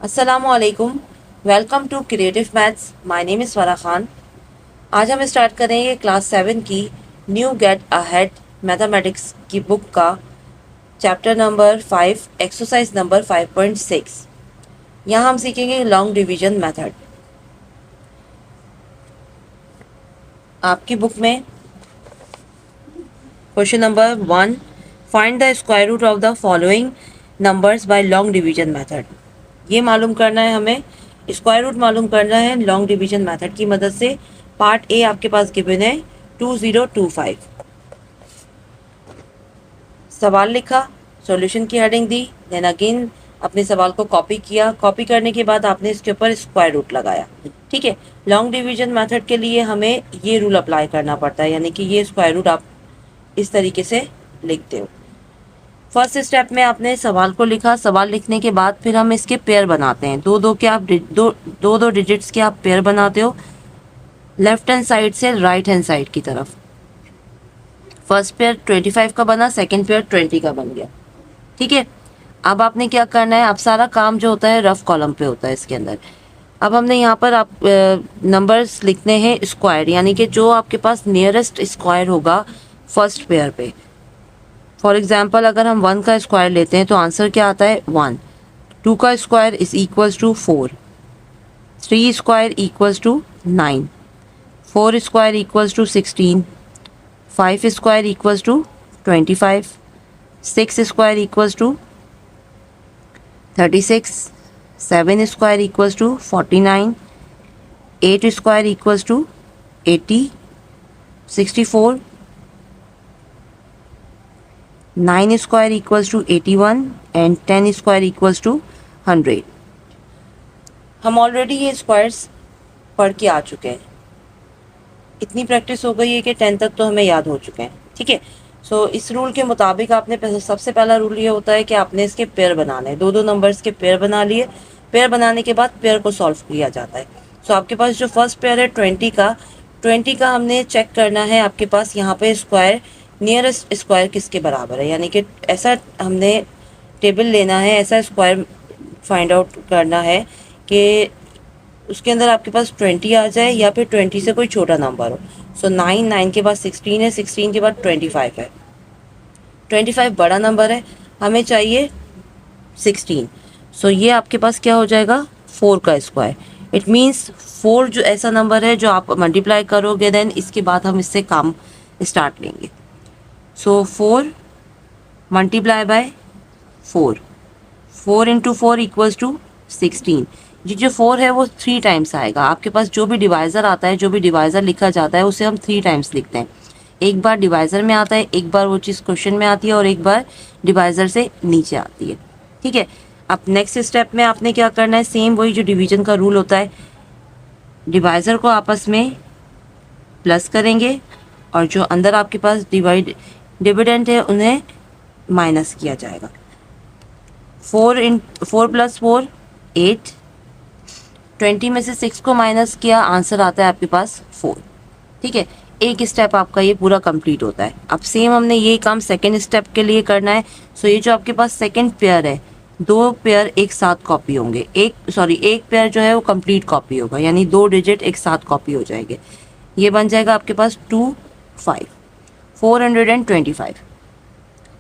अस्सलामुअलैकुम। Welcome to creative maths. My name is Farah Khan. आज हम स्टार्ट करेंगे क्लास 7 की न्यू गेट अहेड मैथमेटिक्स की बुक का चैप्टर नंबर 5 एक्सरसाइज नंबर 5.6। यहाँ हम सीखेंगे लॉन्ग डिवीजन मेथड। आपकी बुक में question number 1, find the square root of the following numbers by long division method. ये मालूम करना है हमें, स्क्वायर रूट मालूम करना है लॉन्ग डिवीजन मेथड की मदद से। पार्ट ए आपके पास गिवन है 2025। सवाल लिखा, सॉल्यूशन की हेडिंग दी, देन अगेन अपने सवाल को कॉपी किया। कॉपी करने के बाद आपने इसके ऊपर स्क्वायर रूट लगाया। ठीक है, लॉन्ग डिवीजन मेथड के लिए हमें ये रूल अप्लाई करना पड़ता है, यानी कि ये स्क्वायर रूट आप इस तरीके से लिखते हो। फर्स्ट स्टेप में आपने सवाल को लिखा। सवाल लिखने के बाद फिर हम इसके पेयर बनाते हैं। दो दो डिजिट्स के आप पेयर बनाते हो, लेफ्ट हैंड साइड से राइट हैंड साइड की तरफ। फर्स्ट पेयर 25 का बना, सेकंड पेयर 20 का बन गया। ठीक है, अब आपने क्या करना है, अब सारा काम जो होता है रफ कॉलम पे होता है इसके अंदर। अब हमने यहाँ पर आप नंबर्स लिखने हैं स्क्वायर, यानी कि जो आपके पास नियरेस्ट स्क्वायर होगा फर्स्ट पेयर पे। फॉर एग्जाम्पल अगर हम 1 का स्क्वायर लेते हैं तो आंसर क्या आता है 1। 2 का square is equals to 4। 3 square equals to 9। 4 square equals to 16। 5 square equals to 25। 6 square equals to 36। 7 square equals to 49। 8 square equals to 80। 64। 9 square equals to 81 and 10 square equals to 100। हम already ये squares पढ़ के आ चुके हैं। इतनी practice हो गई है कि 10 तक तो हमें याद हो चुके हैं। ठीक है, सो इस रूल के मुताबिक आपने सबसे पहला रूल ये होता है कि आपने इसके पेयर बनाने हैं। दो नंबर्स के पेयर बना लिए। पेयर बनाने के बाद पेयर को सॉल्व किया जाता है। सो आपके पास जो फर्स्ट पेयर है 20 का हमने चेक करना है। आपके पास यहाँ पे स्क्वायर नियरेस्ट स्क्वायर किसके बराबर है, यानी कि ऐसा हमने टेबल लेना है, ऐसा स्क्वायर फाइंड आउट करना है कि उसके अंदर आपके पास 20 आ जाए या फिर 20 से कोई छोटा नंबर हो। सो 9 के बाद 16 है, 16 के बाद 25 है। 25 बड़ा नंबर है, हमें चाहिए 16। सो ये आपके पास क्या हो जाएगा 4 का स्क्वायर। इट मीन्स 4 जो ऐसा नंबर है जो आप मल्टीप्लाई करोगे, देन इसके बाद हम इससे काम स्टार्ट लेंगे। So 4 multiply by 4। 4 into 4 equals to 16। ये जो 4 है वो 3 टाइम्स आएगा। आपके पास जो भी डिवाइज़र आता है, जो भी डिवाइज़र लिखा जाता है उसे हम 3 टाइम्स लिखते हैं। एक बार डिवाइज़र में आता है, एक बार वो चीज़ क्वेश्चन में आती है और एक बार डिवाइज़र से नीचे आती है। ठीक है, अब नेक्स्ट स्टेप में आपने क्या करना है, सेम वही जो डिवीजन का रूल होता है, डिवाइज़र को आपस में प्लस करेंगे और जो अंदर आपके पास डिविडेंड है उन्हें माइनस किया जाएगा। 4 प्लस 4 8। 20 में से 6 को माइनस किया, आंसर आता है आपके पास 4। ठीक है, एक स्टेप आपका ये पूरा कंप्लीट होता है। अब सेम हमने ये काम सेकंड स्टेप के लिए करना है। सो ये जो आपके पास सेकंड पेयर है, 2 पेयर एक साथ कॉपी होंगे। एक पेयर जो है वो कंप्लीट कॉपी होगा, यानी 2 डिजिट एक साथ कॉपी हो जाएंगे। ये बन जाएगा आपके पास 425।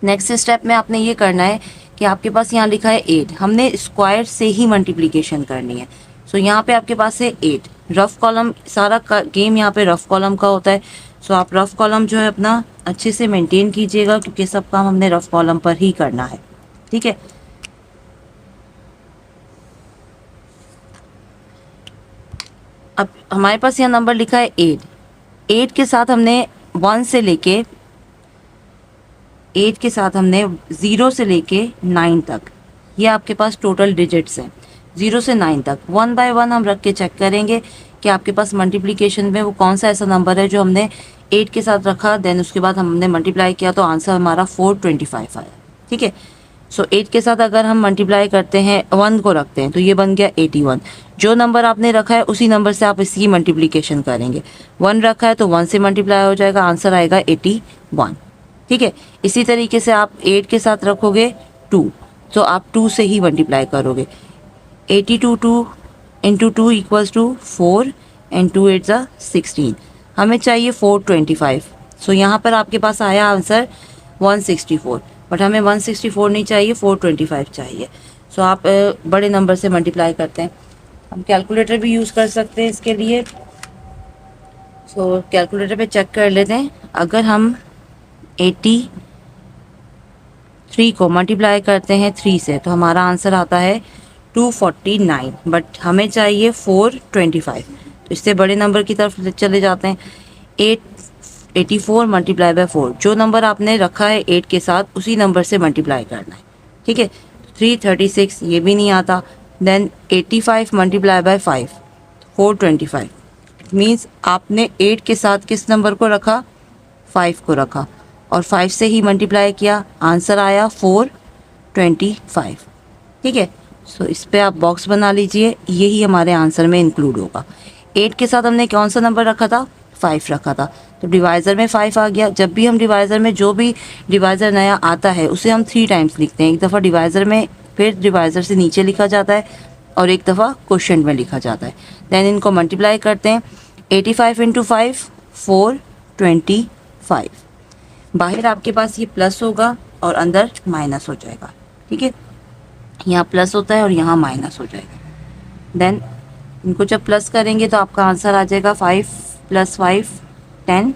नेक्स्ट स्टेप में आपने ये करना है कि आपके पास यहाँ लिखा है 8, हमने स्क्वायर से ही मल्टीप्लिकेशन करनी है। सो यहाँ पे आपके पास है 8। रफ कॉलम, सारा गेम यहाँ पे रफ कॉलम का होता है। सो आप रफ कॉलम जो है अपना अच्छे से मेंटेन कीजिएगा, क्योंकि सब काम हमने रफ कॉलम पर ही करना है। ठीक है, अब हमारे पास यहाँ नंबर लिखा है 8। 8 के साथ हमने 1 से लेके 8 के साथ हमने 0 से लेके 9 तक, ये आपके पास टोटल डिजिट्स हैं 0 से 9 तक। 1 बाय 1 हम रख के चेक करेंगे कि आपके पास मल्टीप्लिकेशन में वो कौन सा ऐसा नंबर है जो हमने 8 के साथ रखा, देन उसके बाद हमने मल्टीप्लाई किया तो आंसर हमारा 425 आया। ठीक है, सो 8 के साथ अगर हम मल्टीप्लाई करते हैं, 1 को रखते हैं तो ये बन गया 81। जो नंबर आपने रखा है उसी नंबर से आप इसकी मल्टीप्लिकेशन करेंगे। 1 रखा है तो 1 से मल्टीप्लाई हो जाएगा, आंसर आएगा 81। ठीक है, इसी तरीके से आप 8 के साथ रखोगे 2, तो आप 2 से ही मल्टीप्लाई करोगे। 82 two into 2 equals to 4 and 2 8 ज़ा 16। हमें चाहिए 425। सो यहाँ पर आपके पास आया आंसर 164, बट हमें 164 नहीं चाहिए, 425 चाहिए। सो आप बड़े नंबर से मल्टीप्लाई करते हैं। हम कैलकुलेटर भी यूज़ कर सकते हैं इसके लिए। सो कैलकुलेटर पे चेक कर लेते हैं। अगर हम 83 को मल्टीप्लाई करते हैं 3 से तो हमारा आंसर आता है 249, बट हमें चाहिए 425। तो इससे बड़े नंबर की तरफ चले जाते हैं। 84 मल्टीप्लाई बाय 4, जो नंबर आपने रखा है 8 के साथ उसी नंबर से मल्टीप्लाई करना है, ठीक है। 336 ये भी नहीं आता। Then 85 multiply by 5, 425। मीन्स आपने 8 के साथ किस नंबर को रखा, 5 को रखा, और 5 से ही मल्टीप्लाई किया, आंसर आया 425, ठीक है। सो इस पे आप बॉक्स बना लीजिए, यही हमारे आंसर में इंक्लूड होगा। 8 के साथ हमने कौन सा नंबर रखा था, 5 रखा था, तो डिवाइज़र में 5 आ गया। जब भी हम डिवाइज़र में जो भी डिवाइज़र नया आता है उसे हम 3 टाइम्स लिखते हैं। एक दफ़ा डिवाइज़र में, फिर डिवाइज़र से नीचे लिखा जाता है, और एक दफ़ा क्वेश्चन में लिखा जाता है। देन इनको मल्टीप्लाई करते हैं। 85 इंटू 5 425। बाहर आपके पास ये प्लस होगा और अंदर माइनस हो जाएगा, ठीक है। यहाँ प्लस होता है और यहाँ माइनस हो जाएगा। देन इनको जब प्लस करेंगे तो आपका आंसर आ जाएगा 5 + 5 10,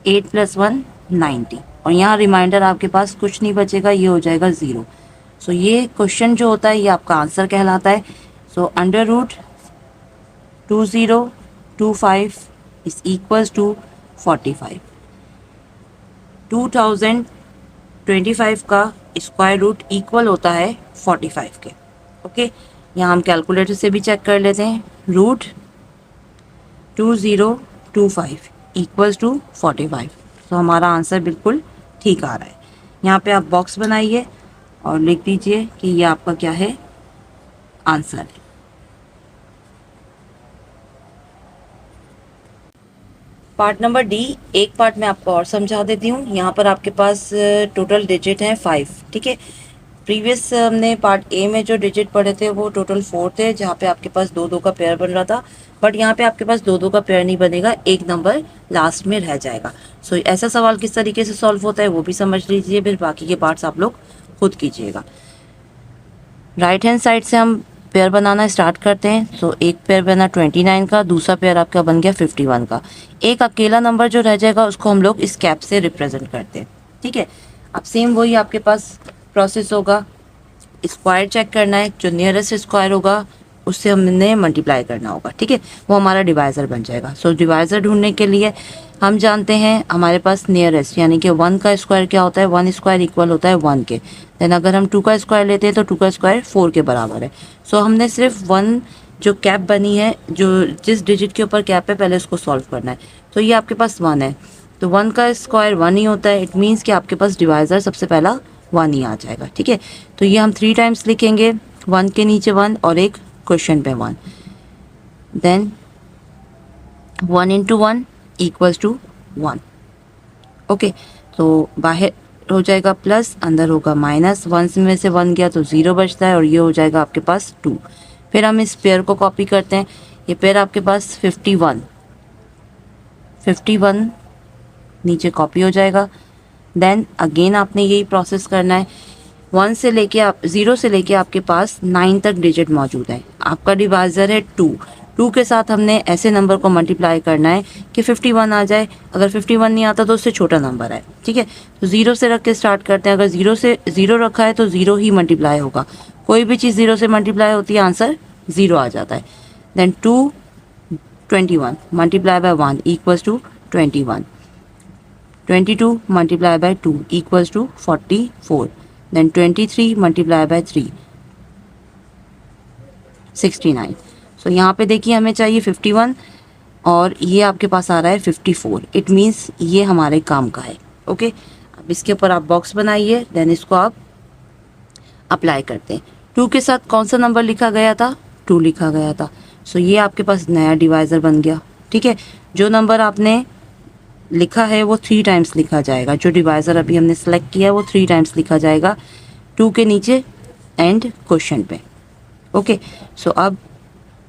8 + 1 90, और यहाँ रिमाइंडर आपके पास कुछ नहीं बचेगा, ये हो जाएगा 0। सो ये क्वेश्चन जो होता है ये आपका आंसर कहलाता है। सो √2025 इज इक्वल्स टू 45। 2025 का स्क्वायर रूट इक्वल होता है 45 के, ओके। यहाँ हम कैलकुलेटर से भी चेक कर लेते हैं। √2025 इक्वल्स टू 45। तो हमारा आंसर बिल्कुल ठीक आ रहा है। यहाँ पे आप बॉक्स बनाइए और लिख दीजिए कि ये आपका क्या है, आंसर है। पार्ट नंबर डी, एक पार्ट मैं आपको और समझा देती हूँ। यहाँ पर आपके पास टोटल डिजिट हैं 5, ठीक है। प्रीवियस हमने पार्ट ए में जो डिजिट पढ़े थे वो टोटल 4 थे, जहाँ पे आपके पास 2-2 का पेयर बन रहा था, बट यहाँ पे आपके पास 2-2 का पेयर नहीं बनेगा, एक नंबर लास्ट में रह जाएगा। सो ऐसा सवाल किस तरीके से सॉल्व होता है वो भी समझ लीजिए, फिर बाकी के पार्ट्स आप लोग खुद कीजिएगा। राइट हैंड साइड से हम पेयर बनाना स्टार्ट करते हैं। सो एक पेयर बना 29 का, दूसरा पेयर आपका बन गया 51 का। एक अकेला नंबर जो रह जाएगा उसको हम लोग इस कैप से रिप्रेजेंट करते हैं, ठीक है। अब सेम वही आपके पास प्रोसेस होगा। स्क्वायर चेक करना है, जो नियरेस्ट स्क्वायर होगा उससे हमने मल्टीप्लाई करना होगा, ठीक है। वो हमारा डिवाइज़र बन जाएगा। सो डिवाइज़र ढूंढने के लिए हम जानते हैं हमारे पास नियरेस्ट, यानी कि 1 का स्क्वायर क्या होता है, 1 स्क्वायर इक्वल होता है 1 के। देन अगर हम 2 का स्क्वायर लेते हैं तो 2 का स्क्वायर 4 के बराबर है। सो हमने सिर्फ 1 जो कैप बनी है, जो जिस डिजिट के ऊपर कैप है, पहले उसको सॉल्व करना है। तो ये आपके पास 1 है, तो 1 का स्क्वायर 1 ही होता है। इट मीन्स कि आपके पास डिवाइज़र सबसे पहला 1 ही आ जाएगा, ठीक है। तो ये हम 3 टाइम्स लिखेंगे, 1 के नीचे 1 और एक क्वेश्चन पे 1। Then 1 into 1 equals to 1, okay. तो बाहर हो जाएगा प्लस, अंदर होगा माइनस। 1 में से 1 गया तो 0 बचता है, और ये हो जाएगा आपके पास 2। फिर हम इस पेयर को कॉपी करते हैं। ये पेयर आपके पास 51 नीचे कॉपी हो जाएगा। देन अगेन आपने यही प्रोसेस करना है। 0 से लेके आपके पास 9 तक डिजिट मौजूद है। आपका डिवाइज़र है 2 के साथ हमने ऐसे नंबर को मल्टीप्लाई करना है कि 51 आ जाए। अगर 51 नहीं आता तो उससे छोटा नंबर है, ठीक है। तो 0 से रख के स्टार्ट करते हैं। अगर 0 रखा है तो 0 ही मल्टीप्लाई होगा। कोई भी चीज़ 0 से मल्टीप्लाई होती है, आंसर 0 आ जाता है। Then 21 multiply by 1 equals to 21। 22 multiply by 2 equals to 44। Then 23 multiply by 3 69। So यहाँ पे देखिए हमें चाहिए 51 और ये आपके पास आ रहा है 54। इट मीन्स ये हमारे काम का है, ओके। अब इसके ऊपर आप बॉक्स बनाइए, देन इसको आप अप्लाई करते हैं। 2 के साथ कौन सा नंबर लिखा गया था, 2 लिखा गया था। सो ये आपके पास नया डिवाइज़र बन गया, ठीक है। जो नंबर आपने लिखा है वो 3 टाइम्स लिखा जाएगा। जो डिवाइज़र अभी हमने सेलेक्ट किया है वो 3 टाइम्स लिखा जाएगा, 2 के नीचे एंड क्वेश्चन पे, ओके, सो अब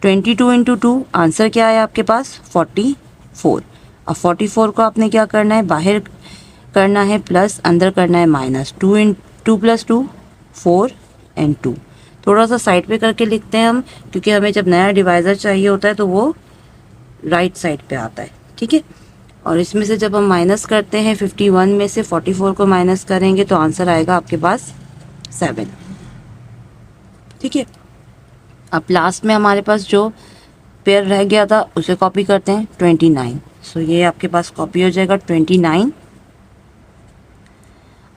22 इंटू 2 आंसर क्या है आपके पास 44। अब 44 को आपने क्या करना है, बाहर करना है प्लस, अंदर करना है माइनस। 2 plus 2 4 and 2। थोड़ा सा साइड पे करके लिखते हैं हम, क्योंकि हमें जब नया डिवाइज़र चाहिए होता है तो वो राइट साइड पे आता है, ठीक है। और इसमें से जब हम माइनस करते हैं 51 में से 44 को माइनस करेंगे तो आंसर आएगा आपके पास 7, ठीक है। अब लास्ट में हमारे पास जो पेयर रह गया था उसे कॉपी करते हैं 29। सो ये आपके पास कॉपी हो जाएगा 29।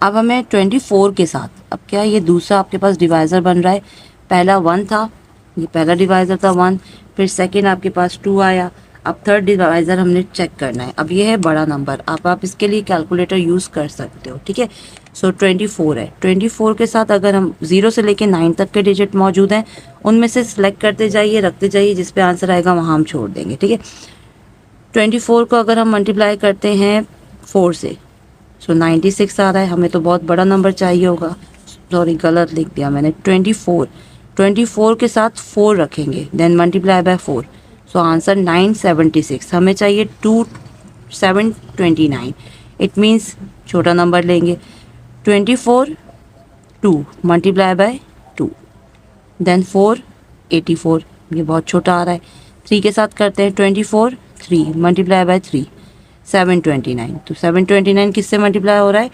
अब हमें 24 के साथ, अब क्या ये दूसरा आपके पास डिवाइज़र बन रहा है। पहला 1 था, ये पहला डिवाइज़र था 1, फिर सेकंड आपके पास 2 आया, अब थर्ड डिवाइज़र हमने चेक करना है। अब ये है बड़ा नंबर, आप इसके लिए कैलकुलेटर यूज़ कर सकते हो, ठीक है। सो 24 है, 24 के साथ अगर हम 0 से लेके 9 तक के डिजिट मौजूद हैं, उनमें से सिलेक्ट करते जाइए, रखते जाइए, जिस पे आंसर आएगा वहाँ हम छोड़ देंगे, ठीक है। 24 को अगर हम मल्टीप्लाई करते हैं 4 से, सो 96 आ रहा है। हमें तो बहुत बड़ा नंबर चाहिए होगा, सॉरी गलत लिख दिया मैंने। 24 के साथ 4 रखेंगे, then multiply by 4, so answer 976। हमें चाहिए 2729, इट मीन्स छोटा नंबर लेंगे। 24 2 मल्टीप्लाई बाय 2, देन 4 84, ये बहुत छोटा आ रहा है। 3 के साथ करते हैं 24 3 मल्टीप्लाई बाय 3 729, तो 729 किससे मल्टीप्लाई हो रहा है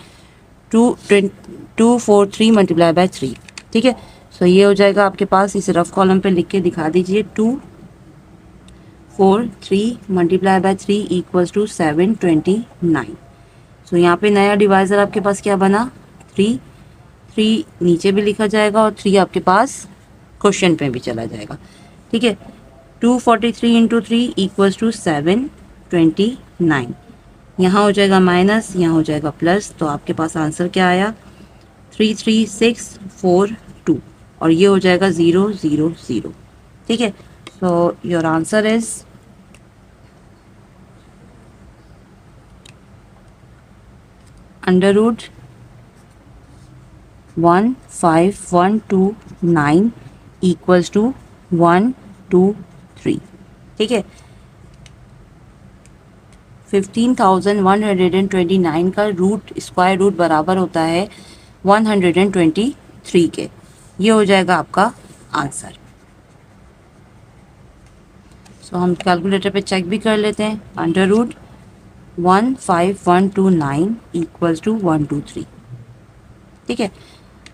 243 मल्टीप्लाई बाय 3, ठीक है। सो ये हो जाएगा आपके पास, इसे रफ कॉलम पे लिख के दिखा दीजिए। 243 मल्टीप्लाई बाय 3 इक्वल्स टू 729। सो यहाँ पे नया डिवाइज़र आपके पास क्या बना 3 नीचे भी लिखा जाएगा और 3 आपके पास क्वेश्चन पे भी चला जाएगा, ठीक है। 243 इंटू 3 इक्वल्स टू 729। यहाँ हो जाएगा माइनस, यहाँ हो जाएगा प्लस, तो आपके पास आंसर क्या आया 33642, और ये हो जाएगा 000, ठीक है। So your answer is √ 15129 equals to 123, ठीक है। 15,129 का स्क्वायर रूट बराबर होता है 123 के। ये हो जाएगा आपका आंसर। सो हम कैलकुलेटर पे चेक भी कर लेते हैं। √ 15129 इक्वल्स टू 123, ठीक है।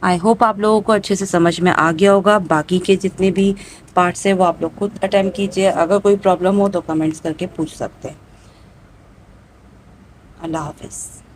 आई होप आप लोगों को अच्छे से समझ में आ गया होगा। बाकी के जितने भी पार्ट्स हैं वो आप लोग खुद अटेम्प्ट कीजिए। अगर कोई प्रॉब्लम हो तो कमेंट्स करके पूछ सकते हैं। अल्लाह हाफिज़।